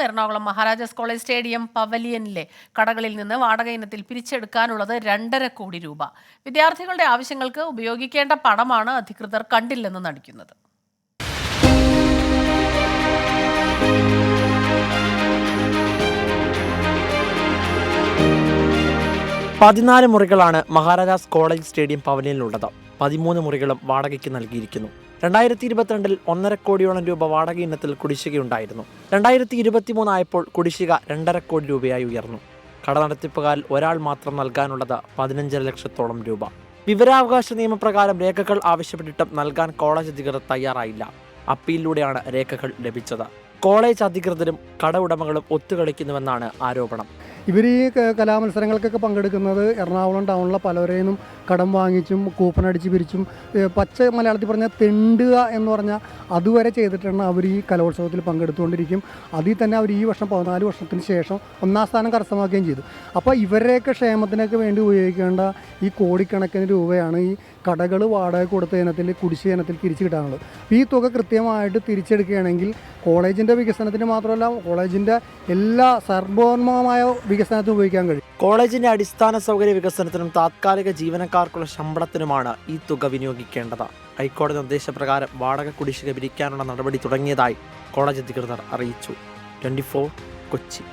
Ernakulam Maharajas college stadium പവലിയനിലെ കടകളിൽ നിന്ന് വാടക ഇനത്തിൽ പിരിച്ചെടുക്കാനുള്ളത് 2.5 കോടി രൂപ. വിദ്യാർത്ഥികളുടെ ആവശ്യങ്ങൾക്ക് ഉപയോഗിക്കേണ്ട പണമാണ് അധികൃതർ കണ്ടില്ലെന്ന് നടിക്കുന്നത്. 14 മുറികളാണ് മഹാരാജാസ് കോളേജ് സ്റ്റേഡിയം പവലിയനിലുള്ളത്. 13 മുറികളും വാടകയ്ക്ക് നൽകിയിരിക്കുന്നു. 2022 1.5 കോടിയോളം രൂപ വാടക ഇനത്തിൽ കുടിശ്ശികയുണ്ടായിരുന്നു. 2023 ആയപ്പോൾ കുടിശ്ശിക 2.5 കോടി രൂപയായി ഉയർന്നു. കട നടത്തിപ്പുകാരിൽ ഒരാൾ മാത്രം നൽകാനുള്ളത് 15 ലക്ഷത്തോളം രൂപ. വിവരാവകാശ നിയമപ്രകാരം രേഖകൾ ആവശ്യപ്പെട്ടിട്ടും നൽകാൻ കോളേജ് അധികൃതർ തയ്യാറായില്ല. അപ്പീലിലൂടെയാണ് രേഖകൾ ലഭിച്ചത്. കോളേജ് അധികൃതരും കട ഉടമകളും ഒത്തുകളിക്കുന്നുവെന്നാണ് ആരോപണം. ഇവർ ഈ കലാമത്സരങ്ങൾക്കൊക്കെ പങ്കെടുക്കുന്നത് എറണാകുളം ടൗണിലെ പലവരെയും കടം വാങ്ങിച്ചും കൂപ്പൺ അടിച്ച് പിരിച്ചും പച്ച മലയാളത്തിൽ പറഞ്ഞാൽ തെണ്ടുക എന്ന് പറഞ്ഞാൽ അതുവരെ ചെയ്തിട്ടാണ് അവർ ഈ കലോത്സവത്തിൽ പങ്കെടുത്തുകൊണ്ടിരിക്കും. അതിൽ തന്നെ അവർ ഈ വർഷം 14 വർഷത്തിന് ശേഷം 1ാം സ്ഥാനം കരസ്ഥമാക്കുകയും ചെയ്തു. അപ്പോൾ ഇവരുടെയൊക്കെ ക്ഷേമത്തിനൊക്കെ വേണ്ടി ഉപയോഗിക്കേണ്ട ഈ കോടിക്കണക്കിന് രൂപയാണ് ഈ കടകൾ വാടക കൊടുത്ത ഇനത്തിൽ കുടിശ്ശിക ഇനത്തിൽ തിരിച്ചു കിട്ടാനുള്ളത്. ഈ തുക കൃത്യമായിട്ട് തിരിച്ചെടുക്കുകയാണെങ്കിൽ കോളേജിൻ്റെ വികസനത്തിന് മാത്രമല്ല കോളേജിൻ്റെ എല്ലാ സർവോന്മുഖമായ വികസനത്തിന് ഉപയോഗിക്കാൻ കഴിയും. കോളേജിന്റെ അടിസ്ഥാന സൗകര്യ വികസനത്തിനും താത്കാലിക ജീവനക്കാർക്കുള്ള ശമ്പളത്തിനുമാണ് ഈ തുക വിനിയോഗിക്കേണ്ടത്. ഹൈക്കോടതി നിർദ്ദേശപ്രകാരം വാടക കുടിശ്ശിക പിരിക്കാനുള്ള നടപടി തുടങ്ങിയതായി കോളേജ് അധികൃതർ അറിയിച്ചു. 24 കൊച്ചി.